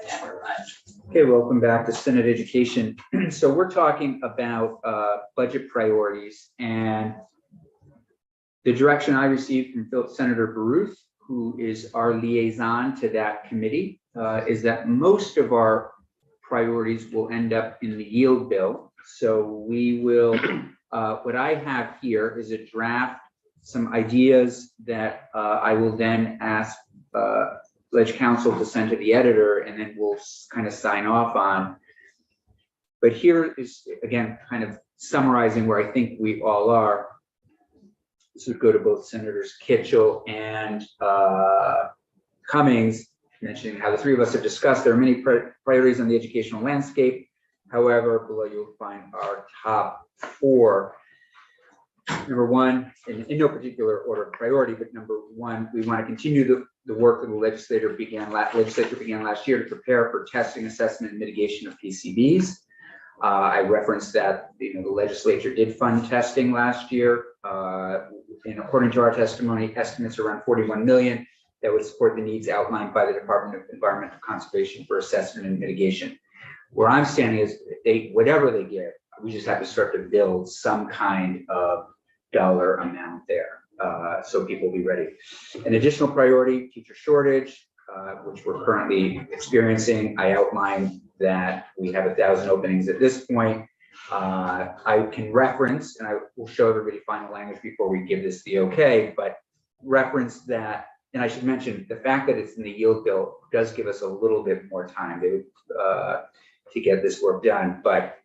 never mind. Okay, welcome back to Senate Education. So we're talking about budget priorities, and the direction I received from Senator Baruth, who is our liaison to that committee, is that most of our priorities will end up in the yield bill. So we will, what I have here is a draft, some ideas that I will then ask Ledge Council to send to the editor, and then we'll kind of sign off on. But here is, again, kind of summarizing where I think we all are. This would go to both Senators Kitchell and Cummings, mentioning how the three of us have discussed there are many priorities on the educational landscape. However, below you'll find our top four. Number one, in no particular order of priority, but number one, we want to continue the work that the legislature began last year to prepare for testing, assessment, and mitigation of PCBs. I referenced that the legislature did fund testing last year, and according to our testimony, estimates around 41 million that would support the needs outlined by the Department of Environmental Conservation for assessment and mitigation. Where I'm standing is whatever they give, we just have to start to build some kind of dollar amount there, so people will be ready. An additional priority, teacher shortage, which we're currently experiencing. I outlined that we have 1,000 openings at this point. I can reference, and I will show everybody final language before we give this the okay, but reference that, and I should mention the fact that it's in the yield bill does give us a little bit more time to get this work done, but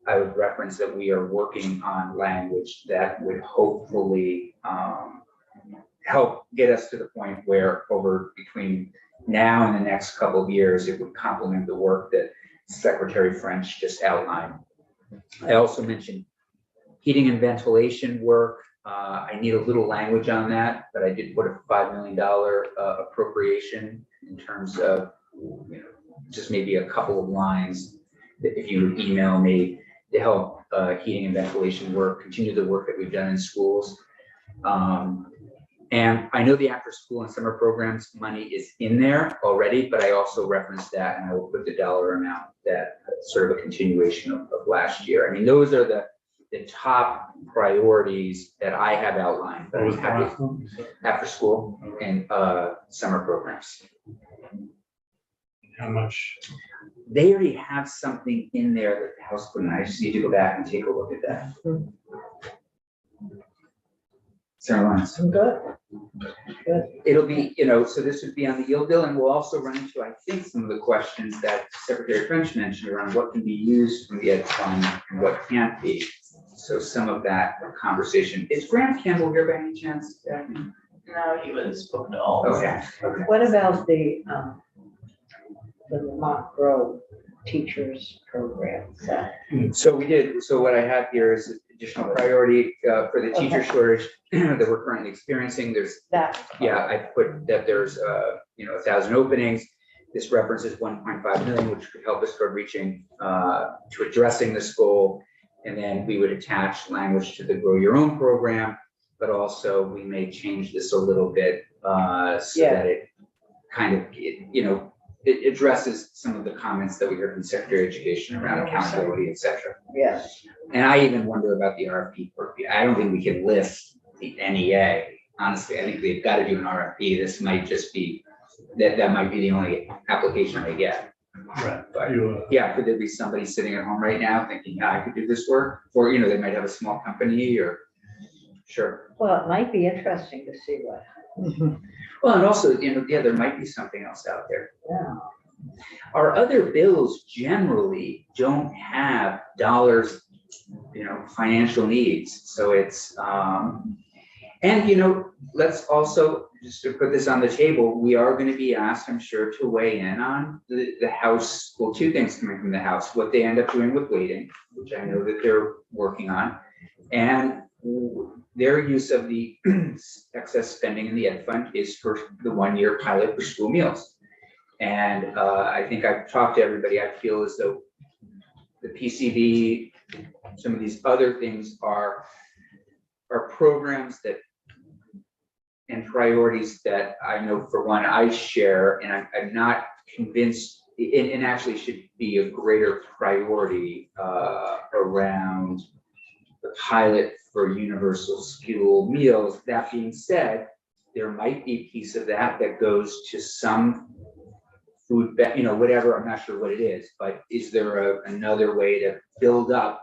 I would reference that we are working on language that would hopefully help get us to the point where between now and the next couple of years, it would complement the work that Secretary French just outlined. I also mentioned heating and ventilation work. I need a little language on that, but I did put a $5 million appropriation in terms of, just maybe a couple of lines that if you email me to help heating and ventilation work, continue the work that we've done in schools. And I know the after school and summer programs money is in there already, but I also referenced that, and I will put the dollar amount that sort of a continuation of last year. I mean, those are the top priorities that I have outlined. But I'm happy after school and summer programs. How much? They already have something in there that the House put in. I just need to go back and take a look at that. Sarah Lawrence. Good. Good. It'll be, so this would be on the yield bill, and we'll also run into, I think, some of the questions that Secretary French mentioned around what can be used from the ed fund and what can't be. So some of that conversation. Is Graham Campbell here by any chance? No, he was booked all. Okay. What about the Vermont Grove Teachers Program? So we did. So what I have here is additional priority for the teacher shortage that we're currently experiencing. There's I put that there's 1,000 openings. This references 1.5 million, which could help us toward reaching to addressing this goal. And then we would attach language to the Grow Your Own program, but also we may change this a little bit so that it kind of it addresses some of the comments that we heard from Secretary of Education around accountability, et cetera. Yeah. And I even wonder about the RFP. I don't think we can list the NEA. Honestly, I think they've got to do an RFP. This might just be, that might be the only application they get. Right. But could there be somebody sitting at home right now thinking, I could do this work? Or, they might have a small company or, sure. Well, it might be interesting to see what. Well, and also, there might be something else out there. Yeah. Our other bills generally don't have dollars, financial needs. So it's, let's also, just to put this on the table, we are going to be asked, I'm sure, to weigh in on the House, well, two things coming from the House, what they end up doing with weighting, which I know that they're working on, and their use of the excess spending in the ed fund is for the 1-year pilot for school meals. And I think I've talked to everybody. I feel as though the PCB, some of these other things are programs that and priorities that I know, for one, I share, and I'm not convinced and actually should be a greater priority around the pilot for universal school meals. That being said, there might be a piece of that that goes to some food, whatever, I'm not sure what it is, but is there another way to build up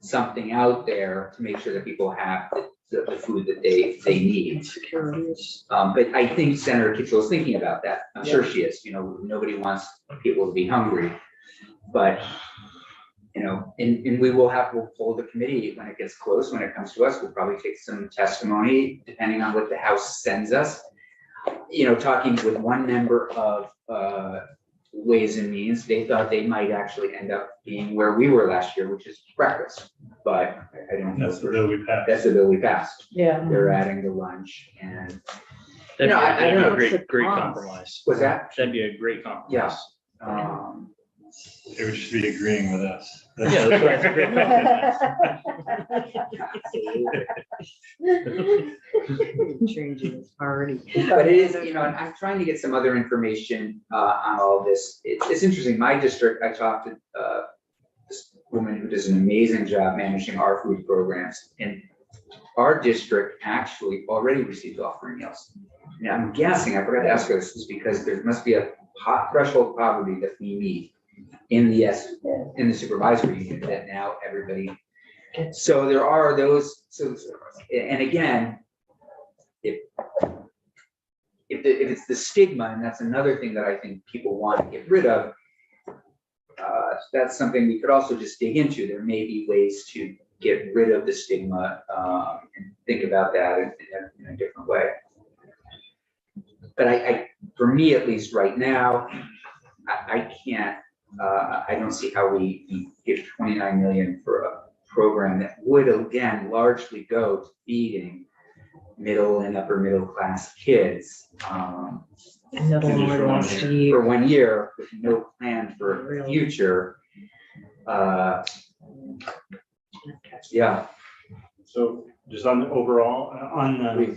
something out there to make sure that people have the food that they need? Securities. But I think Senator Kitchell is thinking about that. I'm sure she is, nobody wants people to be hungry. But, and we'll hold a committee when it gets close, when it comes to us, we'll probably take some testimony, depending on what the House sends us. Talking with one member of Ways and Means, they thought they might actually end up being where we were last year, which is breakfast. But I don't know. That's the bill we passed. That's the bill we passed. Yeah. They're adding the lunch and, That'd I be don't a know. great Cost. compromise. was that? That'd be a great compromise. Yeah. It would just be agreeing with us. Yeah, that's right. It's a great compromise. Changing is already. But it is, and I'm trying to get some other information on all of this. It's interesting. My district, I talked to this woman who does an amazing job managing our food programs, and our district actually already received offering meals. Now, I'm guessing, I forgot to ask her this, is because there must be a threshold of poverty that we meet in the supervisory unit that now everybody. So there are those. So, and again, if it's the stigma, and that's another thing that I think people want to get rid of, that's something we could also just dig into. There may be ways to get rid of the stigma and think about that in a different way. But for me, at least right now, I can't, I don't see how we give 29 million for a program that would, again, largely go to feeding middle and upper middle class kids for 1 year with no plan for the future. Yeah. So just on the overall,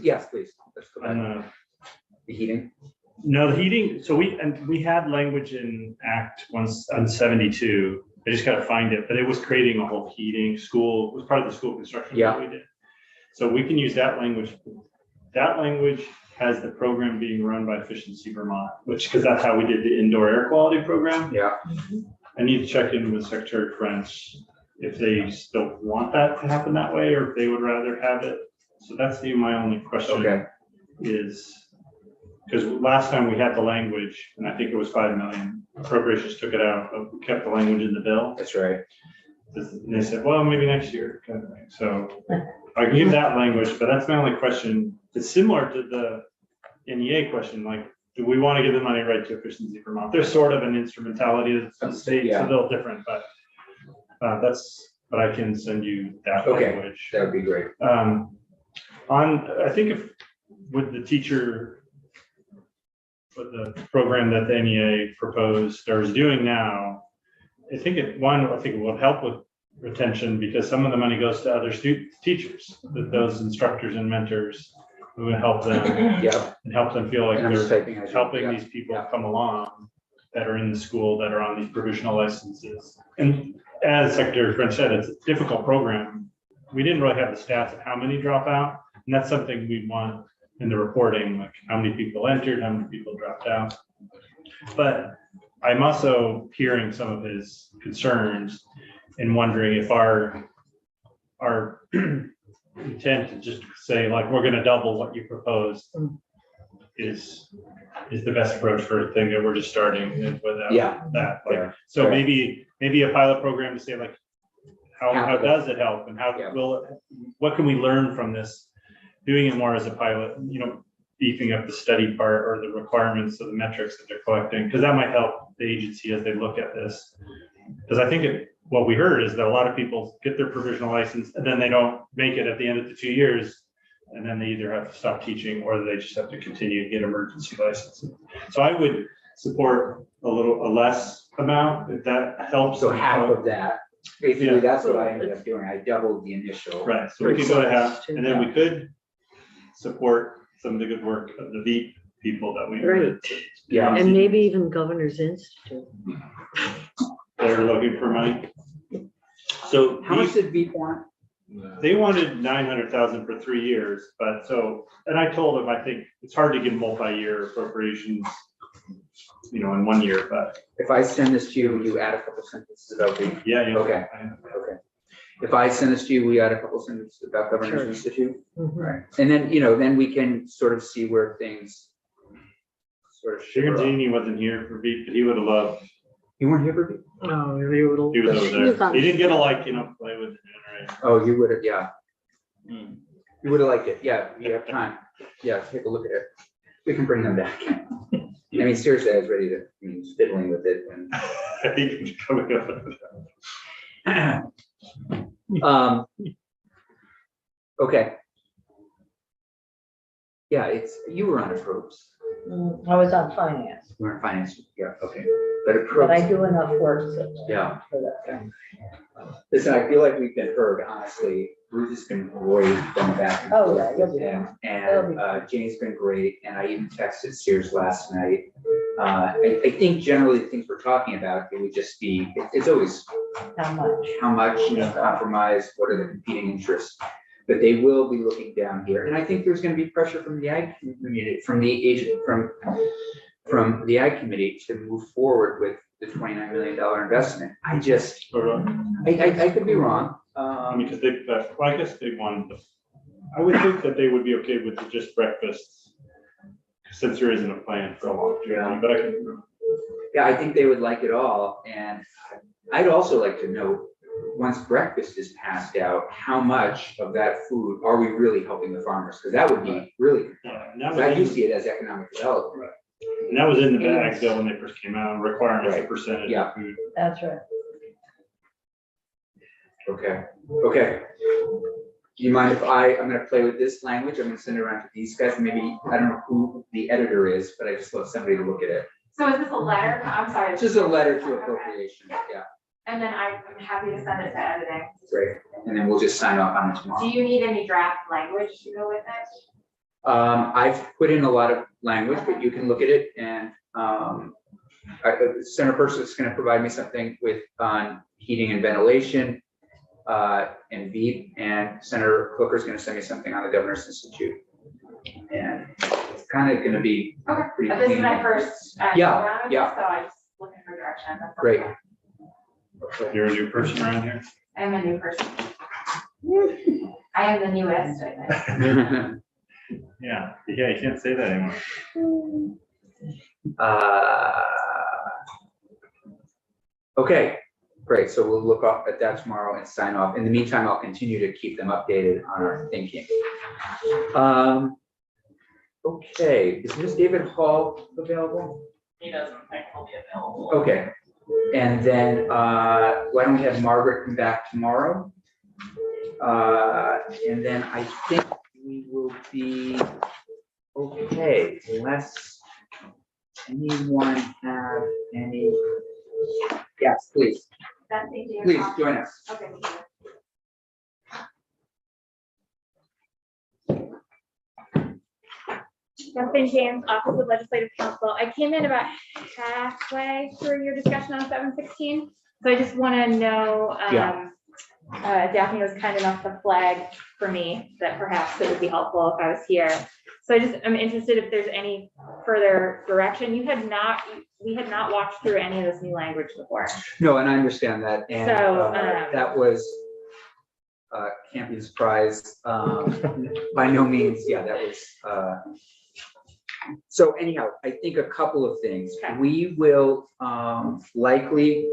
Yes, please. Let's go back. on The heating. the heating, so we had language in Act 172. I just gotta find it, but it was creating a whole heating school, it was part of the school construction that we did. So we can use that language. That language has the program being run by Efficiency Vermont, because that's how we did the indoor air quality program. Yeah. I need to check in with Secretary French if they still want that to happen that way, or if they would rather have it. So that's my only question. Okay. Is, because last time we had the language, and I think it was 5 million, appropriations took it out, but we kept the language in the bill. That's right. And they said, well, maybe next year, kind of thing. So I can give that language, but that's my only question. It's similar to the NEA question, like, do we want to give the money right to Efficiency Vermont? There's sort of an instrumentality of the state, it's a little different, but but I can send you that language. That would be great. I think if with the teacher, with the program that the NEA proposed or is doing now, I think it will help with retention, because some of the money goes to other teachers, that those instructors and mentors who would help them and help them feel like they're helping these people come along that are in the school, that are on these provisional licenses. And as Secretary French said, it's a difficult program. We didn't really have the stats of how many drop out, and that's something we want in the reporting, like how many people entered, how many people dropped out. But I'm also hearing some of his concerns and wondering if our intent to just say, like, we're going to double what you proposed is the best approach for a thing that we're just starting without that. Like, so maybe a pilot program to say, like, how does it help, and what can we learn from this? Doing it more as a pilot, beefing up the study part or the requirements of the metrics that they're collecting, because that might help the agency as they look at this. Because I think what we heard is that a lot of people get their provisional license and then they don't make it at the end of the 2 years, and then they either have to stop teaching or they just have to continue to get emergency licenses. So I would support a less amount if that helps. So half of that. Basically, that's what I ended up doing. I doubled the initial. Right, so we could go to half, and then we could support some of the good work of the VEEP people that we. Right. Yeah. And maybe even Governor's Institute. They're looking for money. So How much did Veep want? they wanted 900,000 for 3 years, but so, and I told them, I think it's hard to get multi-year appropriations, you know, in 1 year, but If I send this to you, will you add a couple sentences about Veep? yeah. Okay. Okay. If I send this to you, we add a couple sentences about Sure. Governor's Institute? Mhm. Right. And then, you know, then we can sort of see where things sort of shiver up. Shiganzini wasn't here for Veep, but he would have loved, You weren't here for Veep? Oh, you would. he was over there. He didn't get to like, you know, play with the generator. Oh, you would have, yeah. Hmm. You would have liked it. Yeah, you have time. Yeah, take a look at it. We can bring them back. I mean, seriously, I was ready to, I mean, fiddling with it when. I think he's coming up with that. Okay. Yeah, it's, you were on approves. I was on finance, You were in finance, yeah, okay. But but I approves, do enough work yeah. for that. Listen, I feel like we've been heard, honestly. Ruth has been great going back and Oh, forth yeah, you'll with be him, That'll be and Jane's been great, and I even texted Sears last night. I think generally the things we're talking about, it would just be, it's always How much? how much, Yeah. compromise, what are the competing interests? But they will be looking down here, and I think there's gonna be pressure from the ag community, from the agent, from the ag committee to move forward with the $29 million investment. I just, I could be wrong. I mean, because they, well, I guess they wanted, I would think that they would be okay with just breakfasts, since there isn't a plan for a long journey, but I can. Yeah, I think they would like it all, and I'd also like to know, once breakfast is passed out, how much of that food are we really helping the farmers? Because that would be really, And that I do was in- see it as economic development. and that was in the bag though, when they first came out, requiring a Right. percentage Yeah. of food. That's right. Okay, okay. Do you mind if I'm gonna play with this language, I'm gonna send it around to these guys, maybe, I don't know who the editor is, but I just want somebody to look at it. So is this a letter? I'm sorry. It's just a letter to Okay. appropriation, yeah, And then I'm happy to send it to editing. great, and then we'll just sign off on it Do tomorrow. you need any draft language to go with it? I've put in a lot of language, but you can look at it and, Senator Person is gonna provide me something with, on heating and ventilation, and Veep, and Senator Hooker's gonna send me something on the Governor's Institute. And it's kind of gonna be Okay. pretty This is clean. my first. Yeah, round of yeah. this, So I just looking for direction. That's Great. okay. You're a new person around here? I'm a new person. I am the newest, I think. Yeah, you can't say that anymore. Okay, great, so we'll look up at that tomorrow and sign off. In the meantime, I'll continue to keep them updated on our thinking. Okay, is Ms. David Hall available? He doesn't think he'll be available. Okay, and then, why don't we have Margaret come back tomorrow? And then I think we will be okay, unless anyone have any, yes, please, That's easy. please join us. Okay. thank you. Justin James, Office of Legislative Counsel. I came in about halfway through your discussion on 716. So I just want to know, Yeah. Daphne was kind enough to flag for me that perhaps it would be helpful if I was here. So I'm interested if there's any further direction. We had not walked through any of this new language before. No, and I understand that, and So, that was, can't be a surprise, by no means, yeah, that was, so anyhow, I think a couple of things. Okay. We will, likely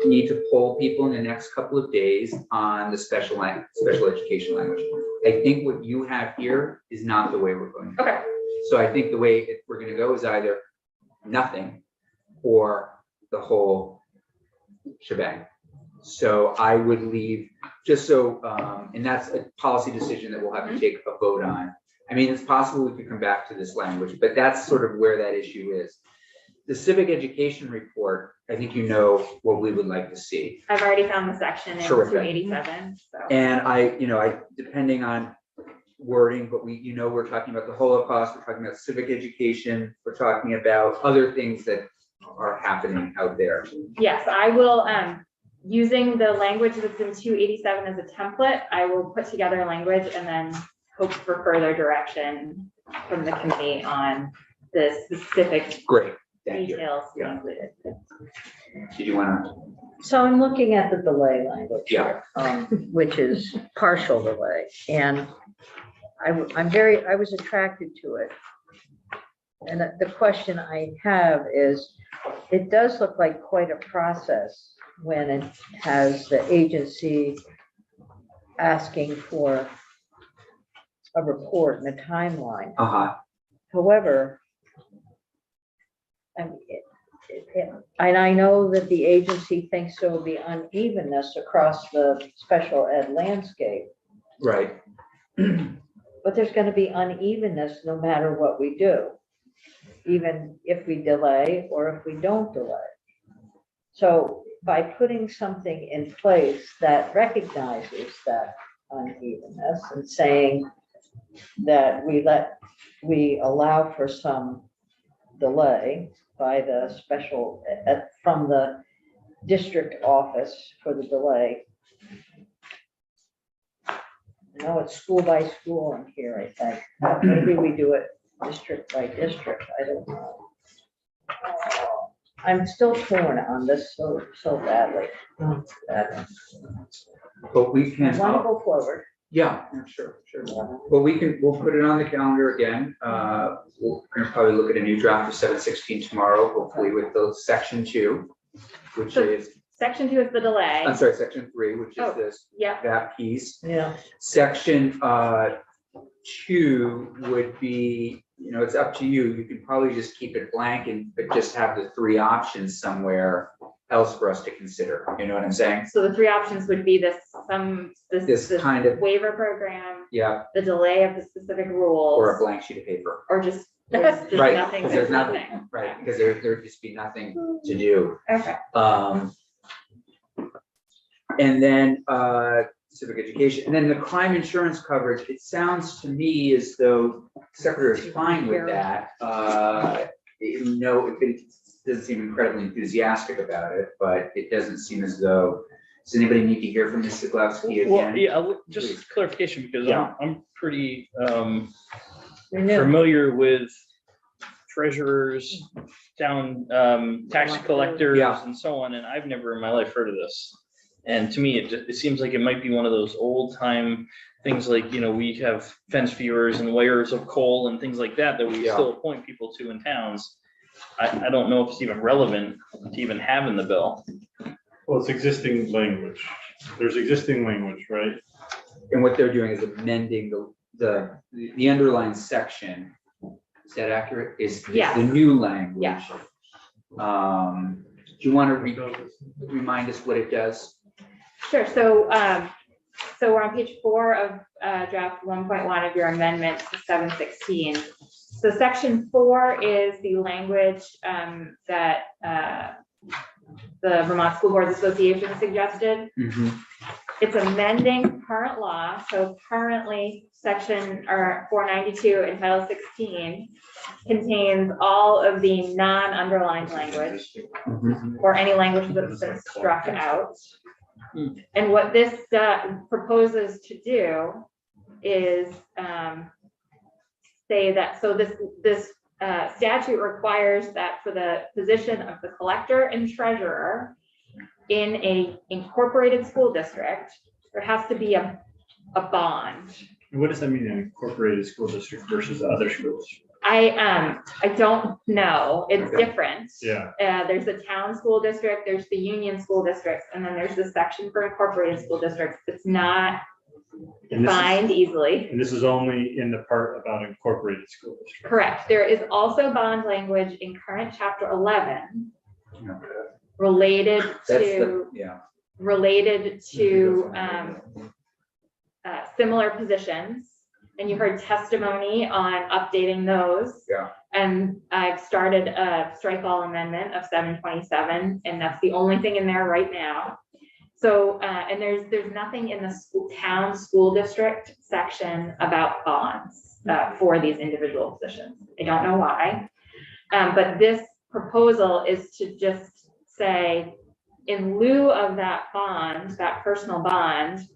need to poll people in the next couple of days on the special education language. I think what you have here is not the way we're going. Okay. So I think the way we're gonna go is either nothing or the whole shebang. So I would leave, just so, and that's a policy decision that we'll have to take a vote on. I mean, it's possible we could come back to this language, but that's sort of where that issue is. The civic education report, I think you know what we would like to see. I've already found the section in Terrific. 287. So. And depending on wording, but we're talking about the Holocaust, we're talking about civic education, we're talking about other things that are happening out there. Yes, I will, using the language that's in 287 as a template, I will put together language and then hope for further direction from the committee on the specific Great, thank you. details to be Yeah. included. Did you wanna? So I'm looking at the delay language. Yeah. Which is partial delay, and I was attracted to it. And the question I have is, it does look like quite a process when it has the agency asking for a report and a timeline. Uh-huh, However, and I know that the agency thinks there will be unevenness across the special ed landscape, right, but there's going to be unevenness no matter what we do, even if we delay or if we don't delay. So by putting something in place that recognizes that unevenness and saying that we allow for some delay by the special, from the district office for the delay. No, it's school by school in here, I think. Maybe we do it district by district, I don't know. I'm still torn on this so badly. That but we I can, want to go forward. yeah, sure. Well, we'll put it on the calendar again. We're gonna probably look at a new draft of 716 tomorrow, hopefully with those section 2, which So- is, Section 2 is the delay. I'm sorry, section 3, which is Oh. this, Yeah, that piece. Yeah. Section 2 would be, it's up to you. You can probably just keep it blank but just have the 3 options somewhere else for us to consider. You know what I'm saying? so the 3 options would be this This kind of, waiver program, yeah, the delay of the specific rules, or a blank sheet of paper. or just, there's just Right, nothing, because there's nothing, right, because there'd just be nothing to do. Okay, And then civic education, and then the crime insurance coverage, it sounds to me as though Secretary is fine with that. It doesn't seem incredibly enthusiastic about it, but it doesn't seem as though, does anybody need to hear from Ms. Zaglavsky Well, again? yeah, just clarification, because Yeah. I'm pretty You're new. familiar with treasurers, town tax collectors Yeah. and so on, and I've never in my life heard of this. And to me, it seems like it might be one of those old time things like, we have fence viewers and weighers of coal and things like that we Yeah. still appoint people to in towns. I don't know if it's even relevant to even have in the bill. Well, it's existing language. There's existing language, right? And what they're doing is amending the underlying section. Is that accurate? Is Yes. the new language? Yeah. Do you want to remind us what it does? sure, so we're on page 4 of draft 1.1 of your amendment to 716. So section 4 is the language that the Vermont School Boards Association suggested. It's amending current law, so currently section 492 in Title 16 contains all of the non-underlined language or any language that's been struck out. And what this proposes to do is say that, so this statute requires that for the position of the collector and treasurer in a incorporated school district, there has to be a bond. And what does that mean, an incorporated school district versus other schools? I don't know, it's Okay. different. Yeah, There's the town school district, there's the union school districts, and then there's the section for incorporated school districts. It's not and defined easily. this is only in the part about incorporated school districts. Correct. There is also bond language in current chapter 11 related That's the, to yeah. similar positions. And you heard testimony on updating those. Yeah. And I've started a strike all amendment of 727, and that's the only thing in there right now. So, and there's nothing in the school district section about bonds, for these individual positions. I don't know why. But this proposal is to just say, in lieu of that bond, that personal bond,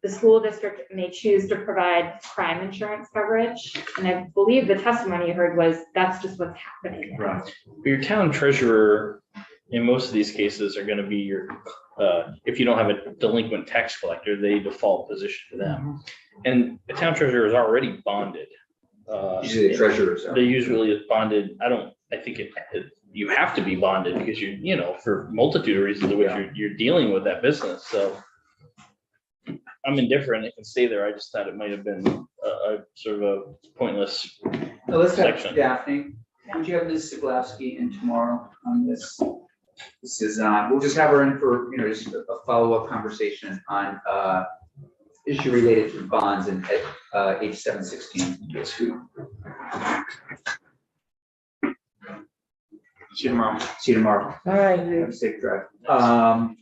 the school district may choose to provide crime insurance coverage. And I believe the testimony you heard was, that's just what's happening. Right. Your town treasurer, in most of these cases, are gonna be your, if you don't have a delinquent tax collector, they default position to them. And the town treasurer is already bonded. Usually the treasurers are. They usually is bonded, I think you have to be bonded because you know, for multitude of reasons in which you're dealing with that business, so. I'm indifferent, it can stay there, I just thought it might have been a sort of a pointless No, let's have section. Daphne, would you have Ms. Siglowski in tomorrow on this? This is, we'll just have her in for, you know, just a follow-up conversation on, issue related to bonds and at, H 716. See you tomorrow. See you tomorrow. All right. Have a safe drive. And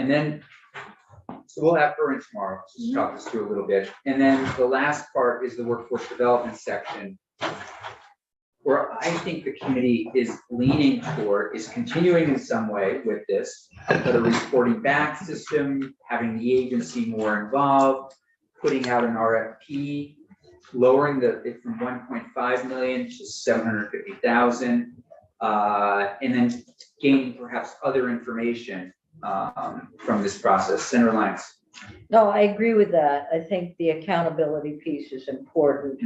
then, so we'll have her in tomorrow, just talk us through a little bit. And then the last part is the workforce development section, where I think the committee is leaning toward, is continuing in some way with this, but a reporting back system, having the agency more involved, putting out an RFP, lowering it from 1.5 million to 750,000, and then gaining perhaps other information from this process. Senator Lyons. No, I agree with that. I think the accountability piece is important.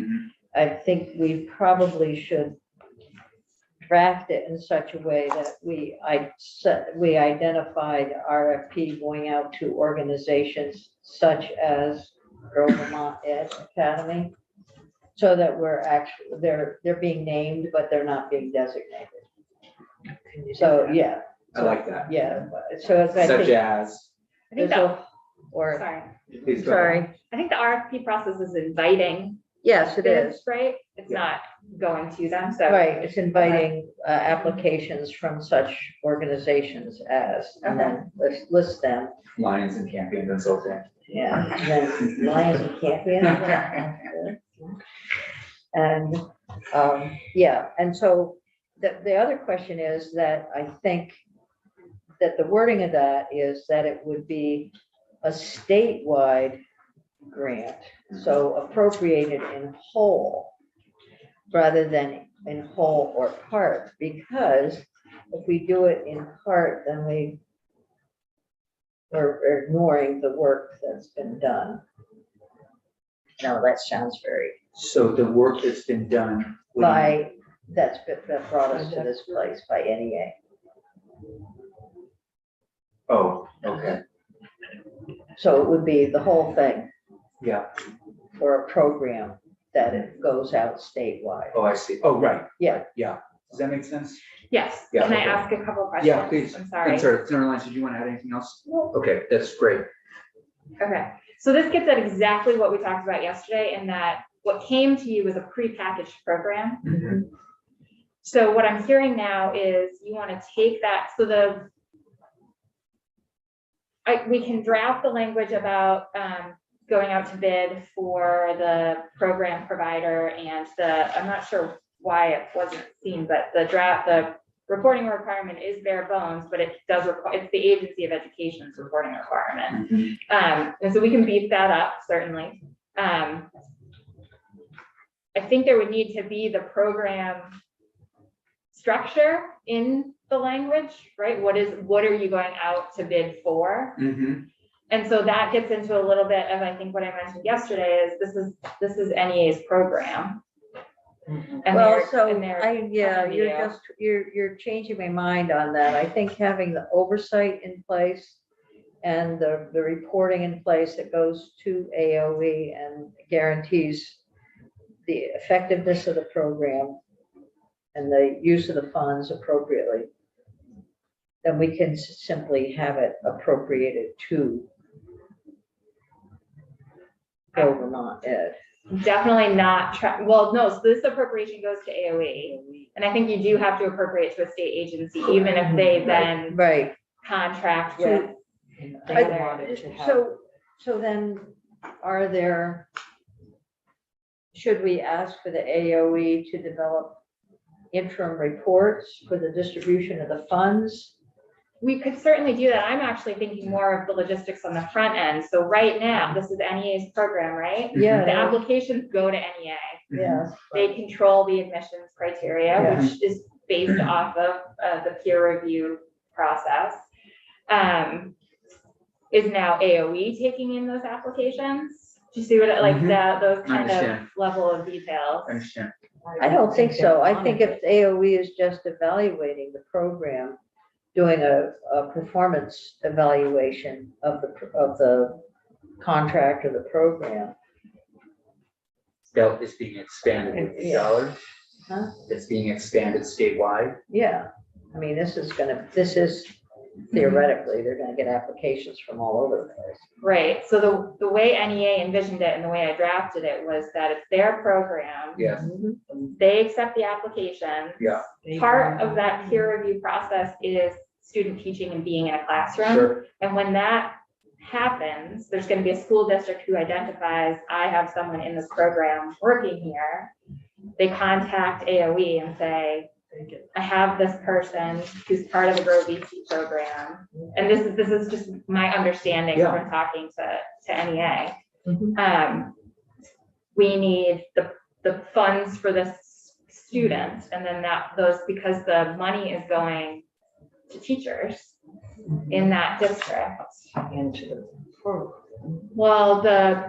I think we probably should draft it in such a way that we identified RFP going out to organizations such as Girl Vermont Ed Academy, so that we're actually, they're being named, but they're not being designated. So, yeah. I like that. Yeah, so it's, I Such think, as, I think there's that, a- or, sorry, please go ahead. sorry, I think the RFP process is inviting yes, it is. bids, right? It's Yeah. not going to them, so. Right, it's inviting applications from such organizations as, and then let's list them. Lions and Campion Consulting. Yeah, and then Lions and Champions. And, yeah, and so the other question is that I think that the wording of that is that it would be a statewide grant, so appropriated in whole rather than in whole or part, because if we do it in part, then we're ignoring the work that's been done. No, that sounds very, So the work that's been done. that brought us to this place by NEA. Oh, okay, So it would be the whole thing yeah, for a program that it goes out statewide. oh, I see, oh, right. Yeah. Yeah, does that make sense? Yes, Yeah, can I okay. ask a couple of questions? Yeah, please. I'm sorry. I'm sorry, Senator Lyons, did you want to add anything else? No. Okay, that's great. Okay, so this gets at exactly what we talked about yesterday, in that what came to you was a prepackaged program. So what I'm hearing now is you want to take that, so we can draft the language about going out to bid for the program provider and I'm not sure why it wasn't seen, but the reporting requirement is bare bones, but it does require, it's the Agency of Education's reporting requirement. And so we can beef that up, certainly. I think there would need to be the program structure in the language, right? What are you going out to bid for? And so that gets into a little bit of, I think what I mentioned yesterday is this is NEA's program. And Well, they're- so and they're you're changing my mind on that. I think having the oversight in place and the reporting in place that goes to AOE and guarantees the effectiveness of the program and the use of the funds appropriately, then we can simply have it appropriated to Go Vermont Ed. definitely not, well, no, so this appropriation goes to AOE. And I think you do have to appropriate to a state agency, even if they then Right, contract Yeah. with They wanted to have. So then, are there, should we ask for the AOE to develop interim reports for the distribution of the funds? We could certainly do that. I'm actually thinking more of the logistics on the front end. So right now, this is NEA's program, right? Yeah. The applications go to NEA. Yes. They control the admissions criteria, Yeah. which is based off of the peer review process. Is now AOE taking in those applications? Do you see what, like Mhm. that, those kind of Understand. level of details? I understand. I don't think so. I think if AOE is just evaluating the program, doing a performance evaluation of the contract or the program. That is being expanded with the Yeah. dollars. Huh? It's being expanded statewide. Yeah, I mean, this is theoretically, they're gonna get applications from all over the place. Right, so the way NEA envisioned it and the way I drafted it was that it's their program. Yes, They accept the application. yeah, Part of that peer review process is student teaching and being in a classroom. sure. And when that happens, there's gonna be a school district who identifies, I have someone in this program working here. They contact AOE and say, I have this person who's part of the Grow VC program. And this is just my understanding Yeah. from talking to NEA. Mhm. We need the funds for this student, and then because the money is going to teachers in that district. Into the program. Well,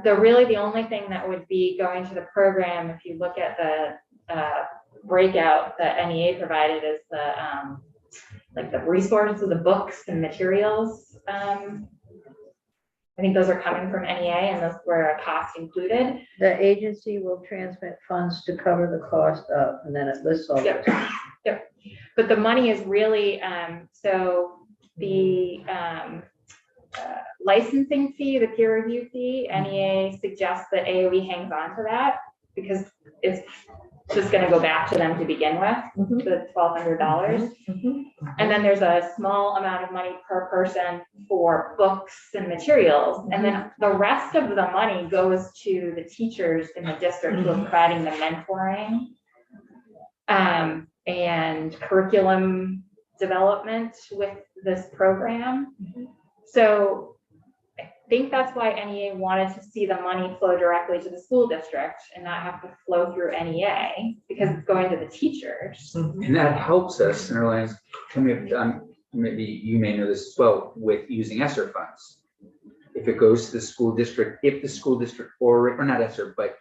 really the only thing that would be going to the program, if you look at the breakout that NEA provided, is like the resources, the books and materials. I think those are coming from NEA, and those were a cost included. The agency will transmit funds to cover the cost of, and then it lists all. Yep. But the money is really, so the licensing fee, the peer review fee, NEA suggests that AOE hangs on to that because it's just gonna go back to them to begin with, Mhm. the $1,200. Mhm. And then there's a small amount of money per person for books and materials. And then the rest of the money goes to the teachers in the district who are providing the mentoring and curriculum development with this program. So I think that's why NEA wanted to see the money flow directly to the school district and not have to flow through NEA because it's going to the teachers. And that helps us, and maybe you may know this as well, with using ESSER funds. If it goes to the school district, if the school district, or not ESSER, but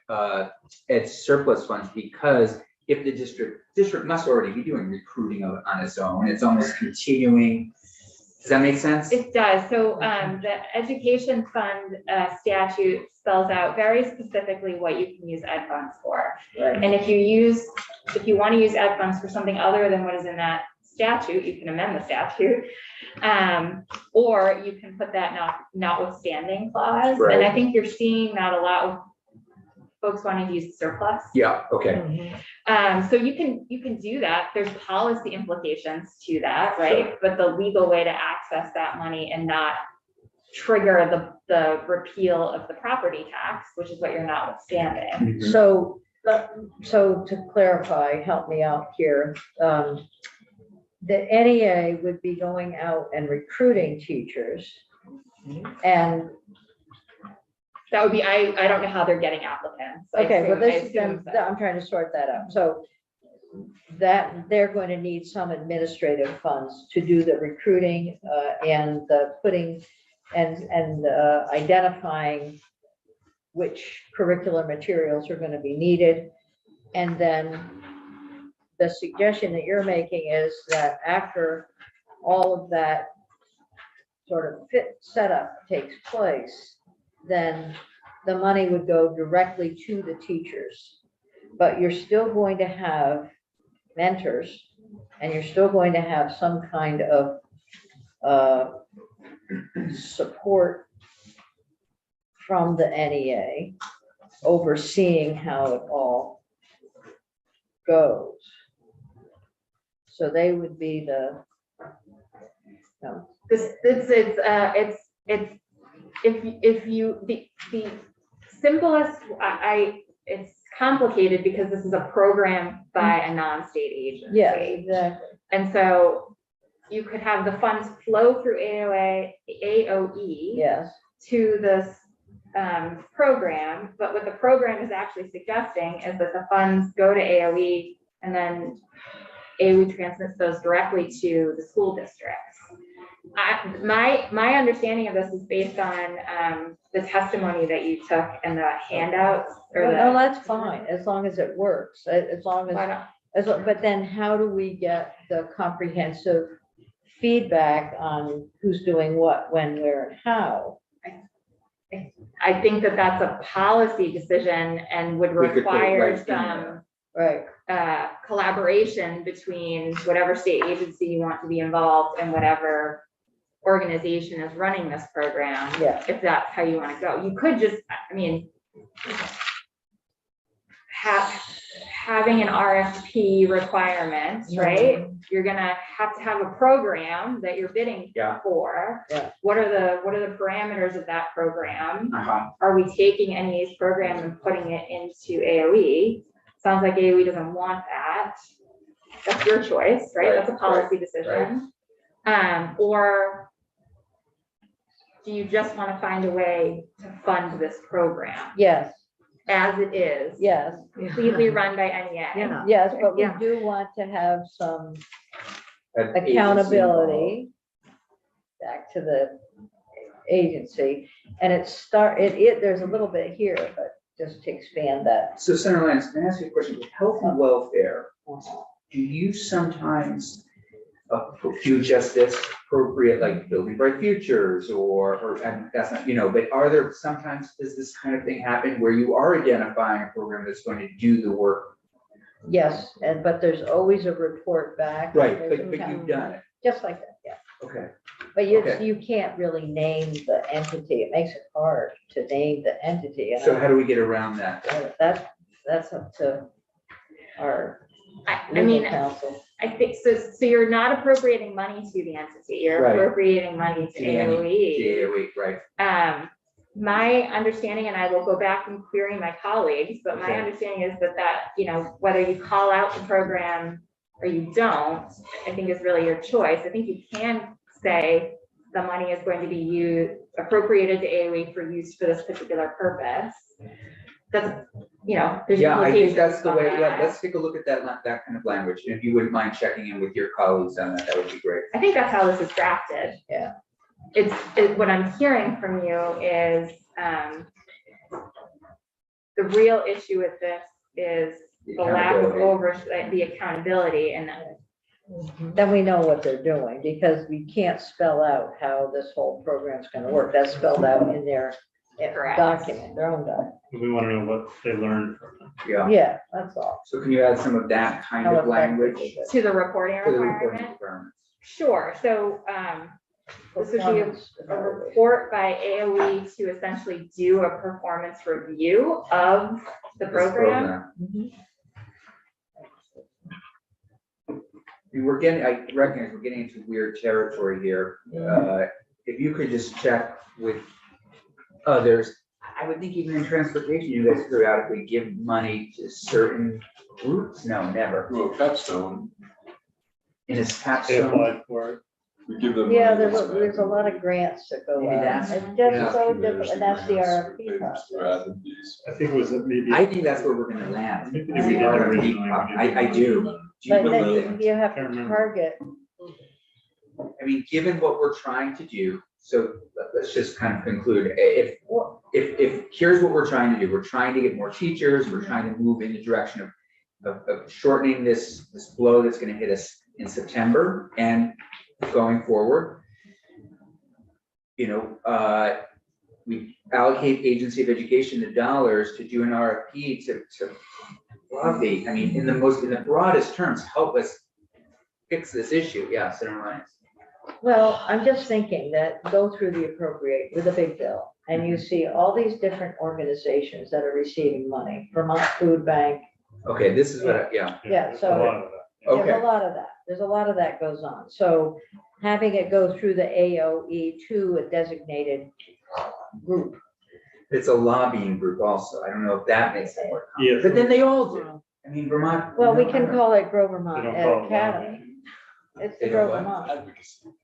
it's surplus funds, because if the district must already be doing recruiting on its own, it's almost continuing. Does that make sense? It does. So the education fund statute spells out very specifically what you can use ed funds for. Right. And if you want to use ed funds for something other than what is in that statute, you can amend the statute. Or you can put that notwithstanding clause. Right. And I think you're seeing that a lot with folks wanting to use surplus. Yeah, okay. So you can do that. There's policy implications to that, right? But the legal way to access that money and not trigger the repeal of the property tax, which is what you're notwithstanding. Mhm. So to clarify, help me out here. The NEA would be going out and recruiting teachers. And, That would be, I don't know how they're getting applicants. I okay, well, assume- I this is, assume then, so. I'm trying to sort that out. So that they're going to need some administrative funds to do the recruiting and the putting and identifying which curricular materials are going to be needed. And then the suggestion that you're making is that after all of that sort of setup takes place, then the money would go directly to the teachers. But you're still going to have mentors, and you're still going to have some kind of support from the NEA overseeing how it all goes. So they would be the, no, It's if you, the simplest, it's complicated because this is a program by a non-state agency. Yeah, exactly. And so you could have the funds flow through AOE Yes, to this program, but what the program is actually suggesting is that the funds go to AOE and then AOE transmits those directly to the school districts. My understanding of this is based on the testimony that you took and the handouts or no, the. that's fine, as long as it works, as long Why as, not? but then how do we get the comprehensive feedback on who's doing what, when, where, and how? I think that that's a policy decision and would We could put it require right in some Right, collaboration between whatever state agency you want to be involved and whatever organization is running this program. yeah, If that's how you want to go, you could just, I mean, having an RFP requirement, right? You're gonna have to have a program that you're bidding Yeah. for. Yeah. What are the parameters of that program? Uh-huh. Are we taking any of these programs and putting it into AOE? Sounds like AOE doesn't want that. That's your choice, right? That's a policy decision. Or do you just want to find a way to fund this program yes, as it is? yes, Completely run by NEA. Yeah. yes, but we Yeah. do want to have some That agency accountability back to the agency, and there's a little bit here, but just to expand that. involved. So Senator Lance, can I ask you a question? With health and welfare, do you sometimes do just this appropriate, like Building Bright Futures or, and that's not, but are there sometimes, does this kind of thing happen where you are identifying a program that's going to do the work? Yes, but there's always a report back. Right, There's but a- you've done it. Just like that, yeah. Okay. But Okay. you can't really name the entity. It makes it hard to name the entity. And So how do we get around that? that's up to our I legal mean, counsel. I think, so you're not appropriating money to the entity, you're Right. appropriating money to To the AOE. GAOE, right? My understanding, and I will go back and query my colleagues, but my Okay. understanding is that, whether you call out the program or you don't, I think is really your choice. I think you can say the money is going to be appropriated to AOE for use for this particular purpose. That's, there's Yeah, I think implications that's the on way, yeah, that. let's take a look at that kind of language. And if you wouldn't mind checking in with your colleagues on that, that would be great. I think that's how this is drafted. Yeah. What I'm hearing from you is, the real issue with this is the lack of Accountability. oversight, the accountability, and Then we know what they're doing, because we can't spell out how this whole program's gonna work. That's spelled out in their Correct. document, their own document. We want to know what they learned from it. Yeah, Yeah, that's all. so can you add some of that kind How of effective language is it? to the reporting to the reporting requirement? requirements? Sure, so, this would be Performance a evaluation. report by AOE to essentially do a performance review of the This program. Mhm. I recognize we're getting into weird territory here. If you could just check with others, I would think even in transportation, you guys periodically give money to certain groups? No, never. Well, Capstone, In this They capstone, applied for it. we give them. Yeah, money there's a lot of grants that go Maybe out. that's- It's yeah. just so different, and that's the RFP Payments for process. admin fees. I think it was maybe. I think that's where we're gonna land. Maybe Is we the did RFP. originally, we did. I do. Do you But believe then it? you have Can't to remember. target, I mean, given what we're trying to do, so let's just kind of conclude, if, here's what we're trying to do, we're trying to get more teachers, we're trying to move in the direction of shortening this blow that's gonna hit us in September and going forward. We allocate Agency of Education the dollars to do an RFP to broadly, I mean, in the broadest terms, help us fix this issue. Yeah, Senator Lyons. well, I'm just thinking that go through the appropriate with a big bill, and you see all these different organizations that are receiving money, Vermont Food Bank. Okay, this is what, yeah. Yeah, there's so- a lot of that. There's Okay. a lot of that. There's a lot of that goes on. So having it go through the AOE to a designated group. It's a lobbying group also. I don't know if that makes it more. Yeah. But then they all do. I mean, Vermont. Well, we you know, I can don't- call it Grow They Vermont don't Ed call it Academy. lobbying. It's They the don't Grow what? Vermont.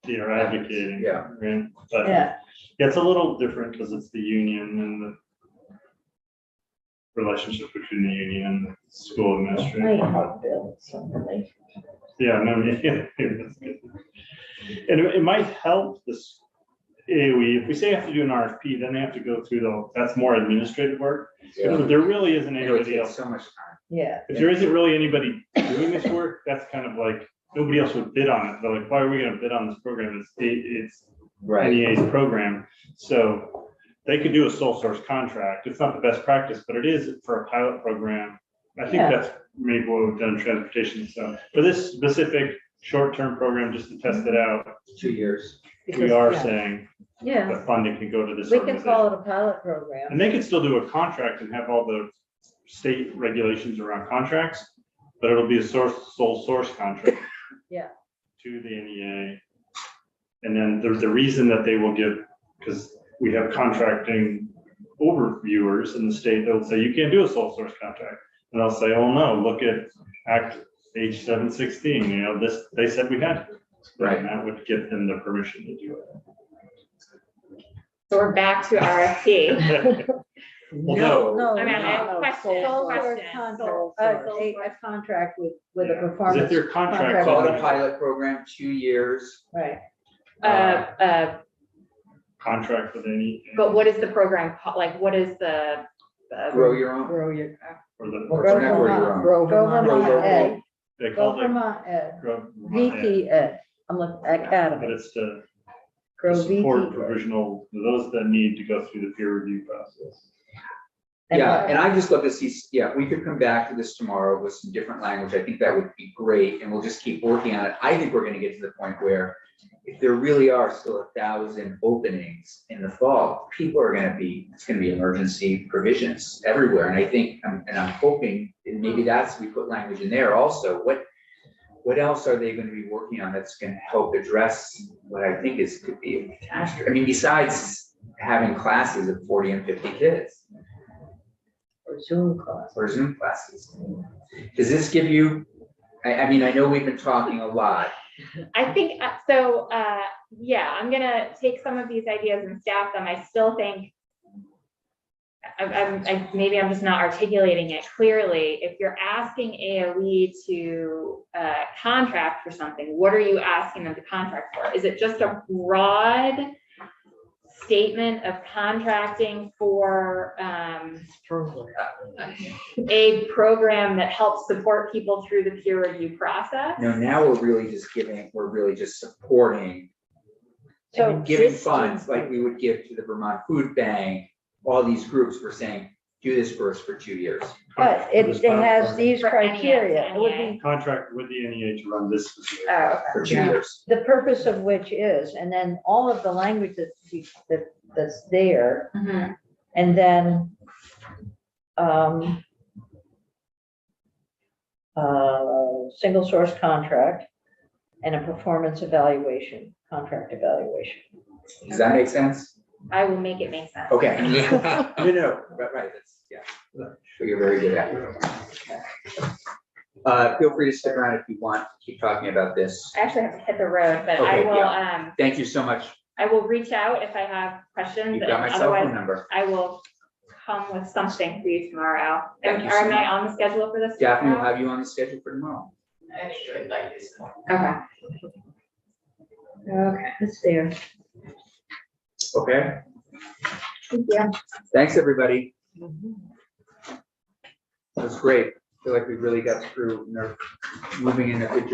You're advocating. Yeah. Right? But Yeah, yeah, it's a little different because it's the union and the relationship between the union and the school might administration. help build somebody. Yeah, no, yeah, that's good. And it might help this AOE, if we say you have to do an RFP, then they have to go through that's more administrative work. Yeah. If there really isn't It would anybody take else, so much time. Yeah, if there isn't really anybody doing this work, that's kind of like, nobody else would bid on it. They're like, why are we gonna bid on this program? It's Right. NEA's program. So they could do a sole source contract. It's not the best practice, but it is for a pilot program. I think Yeah. that's maybe what we've done in transportation. So for this specific short-term program, just to test it out, 2 years. we because, are yeah, saying yeah, that funding can go to this we can call organization. it a pilot program. And they could still do a contract and have all the state regulations around contracts, but it'll be a sole source contract. Yeah. To the NEA. And then the reason that they will give, because we have contracting overviewers in the state, they'll say, you can't do a sole source contract. And I'll say, oh no, look at Act H 716, this, they said we had. to. Right. And that would give them the permission to do So we're back to RFP. it. Well, No, I mean, I have no, questions, sole source questions. contract, Sole a contract with a Because performance. if your contract. Call it a pilot program, 2 years. Right, Contract with any. But what is the program, like, what is the? Grow your own. grow your, Or the, Or Grow not grow your Vermont, own. Grow Grow Vermont. Vermont Grow Ed, they Grow call it. Vermont Ed, Grow Vermont Ed, VT Ed, I'm looking, But Academy, it's to Grow support VT Ed. provisional, those that need to go through the peer review process. Yeah, and I just love to see, yeah, we could come back to this tomorrow with some different language. I think that would be great, and we'll just keep working on it. I think we're gonna get to the point where if there really are still 1,000 openings in the fall, people are gonna be, it's gonna be emergency provisions everywhere. And I think, and I'm hoping, and maybe that's, we put language in there also. What else are they gonna be working on that's gonna help address what I think could be a catastrophe? I mean, besides having classes of 40 and 50 kids. Or Zoom class. Or Zoom classes. Does this give you, I mean, I know we've been talking a lot. I think, so, yeah, I'm gonna take some of these ideas and staff them. I still think maybe I'm just not articulating it clearly. If you're asking AOE to contract for something, what are you asking them to contract for? Is it just a broad statement of contracting for a program that helps support people through the peer review process? No, now we're really just supporting, So giving this funds seems like we would give to the Vermont Food Bank. All these groups were saying, do this for us for 2 years. But it has these For NEA, criteria, it would be, Contract with the NEA to run this specific. Oh, okay. For 2 Yeah. years. the purpose of which is, and then all of the language that's there, Mhm. and then single source contract and a performance evaluation, contract evaluation. Does that make sense? I will make it make sense. Okay. No, right, that's, yeah. So you're very good at it. Feel free to stick around if you want to keep talking about this. I actually have to hit the road, but I Okay, will, Thank you so much. I will reach out if I have questions. You've got my and cell phone otherwise, number. I will come with something for you tomorrow. Thank you so Am I much. on the schedule for this? Daphne will tomorrow? have you on the schedule for tomorrow. I should like this one. Okay. Okay, it's there. Okay, Thank you. thanks, everybody. That's great. Feel like we really got through, and are moving in a good direction.